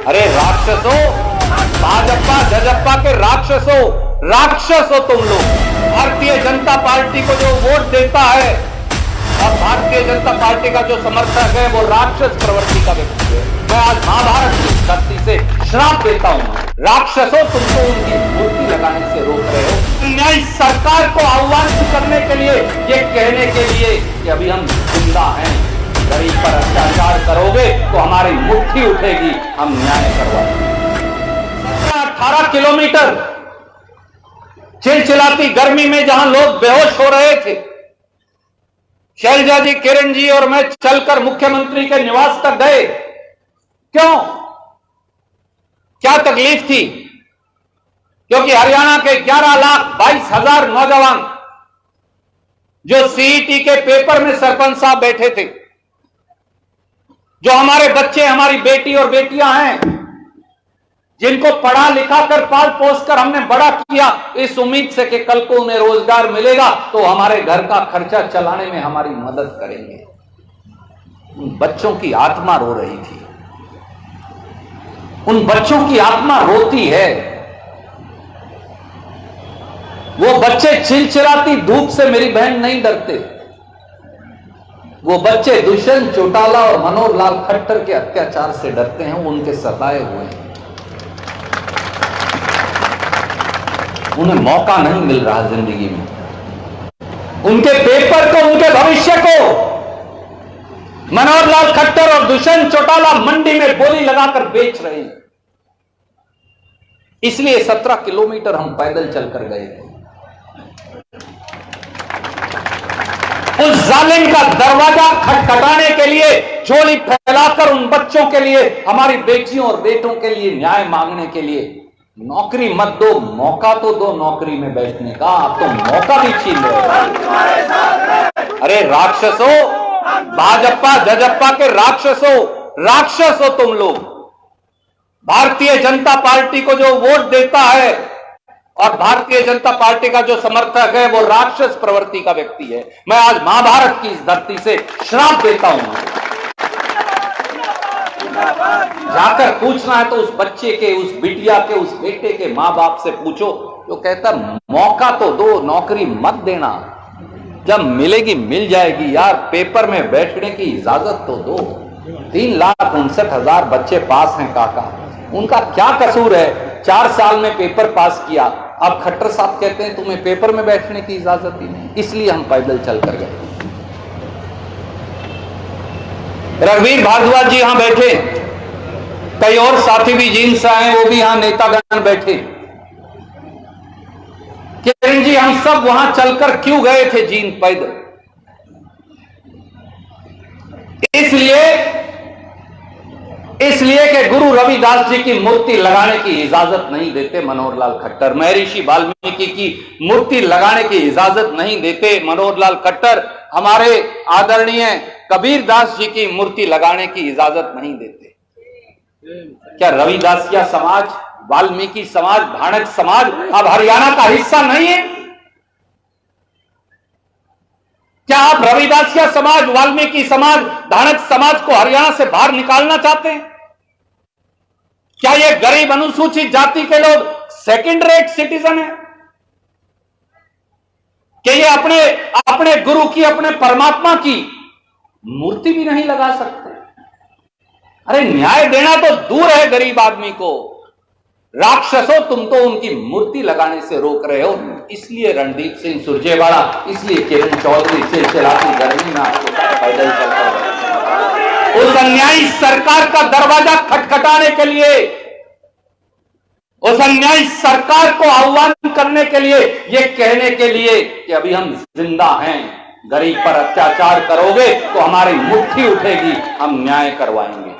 अरे राक्षसों, भाजपा जजप्पा के राक्षसों, राक्षस हो तुम लोग। भारतीय जनता पार्टी को जो वोट देता है और भारतीय जनता पार्टी का जो समर्थक है वो राक्षस प्रवृत्ति का व्यक्ति है। मैं आज महाभारत की धरती से श्राप देता हूं, राक्षसों तुमको उनकी मूर्ति लगाने से रोक रहे हो। न्याय सरकार को आह्वान करने के लिए, ये कहने के लिए कि अभी हम जिंदा हैं, गरीब पर अत्याचार करोगे तो हमारी मुट्ठी उठेगी, हम न्याय करवाएंगे। 18 किलोमीटर चिलचिलाती गर्मी में जहां लोग बेहोश हो रहे थे, शैलजा जी, किरण जी और मैं चलकर मुख्यमंत्री के निवास तक गए। क्यों? क्या तकलीफ थी? क्योंकि हरियाणा के 11,22,000 नौजवान जो सीईटी के पेपर में सरपंच साहब बैठे थे, जो हमारे बच्चे, हमारी बेटी और बेटियां हैं, जिनको पढ़ा लिखा कर पाल पोस कर हमने बड़ा किया इस उम्मीद से कि कल को उन्हें रोजगार मिलेगा तो हमारे घर का खर्चा चलाने में हमारी मदद करेंगे। उन बच्चों की आत्मा रो रही थी, उन बच्चों की आत्मा रोती है। वो बच्चे चिलचिलाती धूप से मेरी बहन नहीं डरते, वो बच्चे दुष्यंत चौटाला और मनोहर लाल खट्टर के अत्याचार से डरते हैं। उनके सताए हुए हैं, उन्हें मौका नहीं मिल रहा जिंदगी में। उनके पेपर को, उनके भविष्य को मनोहर लाल खट्टर और दुष्यंत चौटाला मंडी में बोली लगाकर बेच रहे हैं। इसलिए 17 किलोमीटर हम पैदल चलकर गए थे। उस जालिम का दरवाजा खटखटाने के लिए, झोली फैलाकर उन बच्चों के लिए, हमारी बेटियों और बेटों के लिए न्याय मांगने के लिए। नौकरी मत दो, मौका तो दो नौकरी में बैठने का, आप तो मौका भी छीन रहे हो। अरे राक्षसों, भाजपा जजप्पा के राक्षसों, राक्षस हो तुम लोग। भारतीय जनता पार्टी को जो वोट देता है और भारतीय जनता पार्टी का जो समर्थक है वो राक्षस प्रवृत्ति का व्यक्ति है। मैं आज महाभारत की इस धरती से श्राप देता हूं। जाकर पूछना है तो उस बच्चे के, उस बिटिया के, उस बेटे के मां बाप से पूछो जो कहता मौका तो दो, नौकरी मत देना, जब मिलेगी मिल जाएगी यार, पेपर में बैठने की इजाजत तो दो। 3,59,000 बच्चे पास हैं काका, उनका क्या कसूर है? 4 साल में पेपर पास किया। अब खट्टर साहब कहते हैं तुम्हें पेपर में बैठने की इजाजत ही नहीं, इसलिए हम पैदल चल कर गए। रघुवीर भारद्वाज जी यहां बैठे, कई और साथी भी जींस आए, वो भी यहां नेतागण बैठे। किरण जी, हम सब वहां चलकर क्यों गए थे जींद पैदल? इसलिए कि गुरु रविदास जी की मूर्ति लगाने की इजाजत नहीं देते मनोहर लाल खट्टर, महर्षि वाल्मीकि की मूर्ति लगाने की इजाजत नहीं देते मनोहर लाल खट्टर, हमारे आदरणीय कबीर दास जी की मूर्ति लगाने की इजाजत नहीं देते। क्या रविदासिया समाज, वाल्मीकि समाज, भाणक समाज अब हरियाणा का हिस्सा नहीं है? क्या आप रविदासिया समाज, वाल्मीकि समाज, धानक समाज को हरियाणा से बाहर निकालना चाहते हैं? क्या ये गरीब अनुसूचित जाति के लोग सेकंड रेट सिटीजन है? क्या ये अपने गुरु की, अपने परमात्मा की मूर्ति भी नहीं लगा सकते? अरे न्याय देना तो दूर है गरीब आदमी को, राक्षसों तुम तो उनकी मूर्ति लगाने से रोक रहे हो। इसलिए रणदीप सिंह सुरजेवाला, इसलिए किरण चौधरी चिलचिलाती गर्मी में आपके साथ पैदल चलता उस अन्यायी सरकार का दरवाजा खटखटाने के लिए, उस अन्यायी सरकार को आह्वान करने के लिए, ये कहने के लिए कि अभी हम जिंदा हैं, गरीब पर अत्याचार करोगे तो हमारी मुट्ठी उठेगी, हम न्याय करवाएंगे।